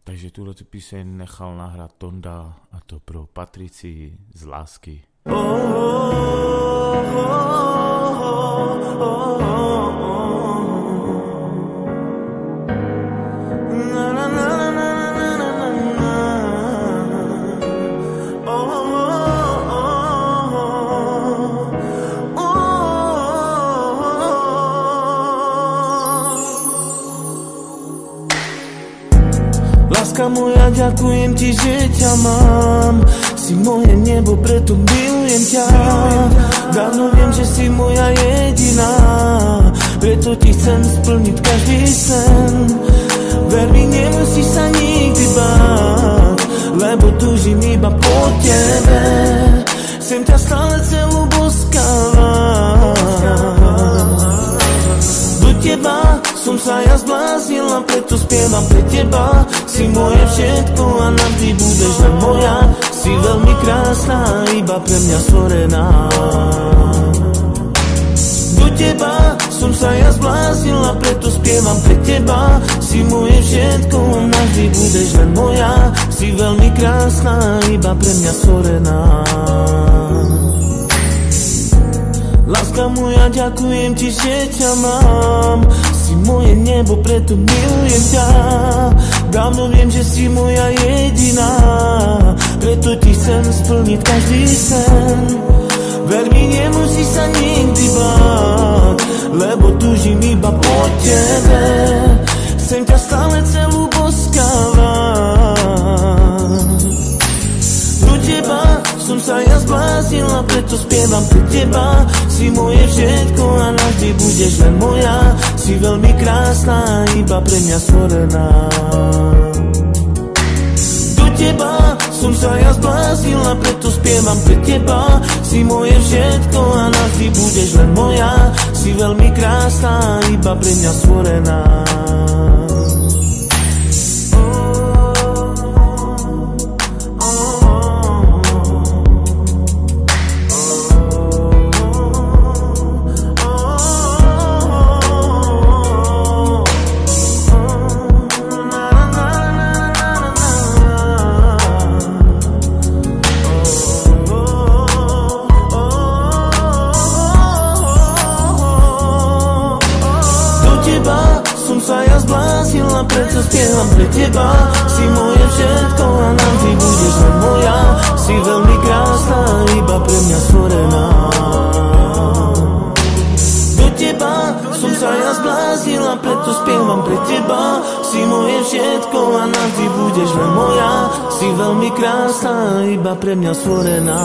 Takže túto píseň nechal nahrať Tonda, a to pro Patricii z Lásky. Láska moja, ďakujem ti, že ťa mám. Si moje nebo, preto milujem ťa. Dávno viem, že si moja jediná, preto ti chcem splniť každý sen. Ver mi, nemusíš sa nikdy báť, lebo túžim iba po tebe. Chcem ťa stále celú boskávať. Do teba som sa ja zbláznila, preto spievam pre teba. Si moje všetko a navždy budeš len moja. Si veľmi krásna, iba pre mňa stvorená. Do teba som sa ja zbláznila, preto spievam pre teba. Si moje všetko a navždy budeš len moja. Si veľmi krásna, iba pre mňa stvorená. Láska moja, ďakujem ti, že ťa mám. Si moje nebo, preto milujem ťa. Dávno viem, že si moja jediná, preto ti chcem splniť každý sen. Ver mi, nemusíš sa nikdy báť, lebo túžim iba po tebe. Chcem ťa stále celú boskávať. Do teba som sa ja zbláznila, preto spievam pre teba. Si moje všetko a navždy budeš len moja. Si veľmi krásna, iba pre mňa stvorená. Do teba som sa ja zbláznila, preto spievam pre teba. Si moje všetko a navždy budeš len moja. Si veľmi krásna, iba pre mňa stvorená. Preto spievam pre teba. Si moje všetko a navždy budeš len moja. Si veľmi krásna, iba pre mňa stvorená. Do teba som sa ja zbláznila, preto spievam pre teba. Si moje všetko a navždy budeš len moja. Si veľmi krásna, iba pre mňa stvorená.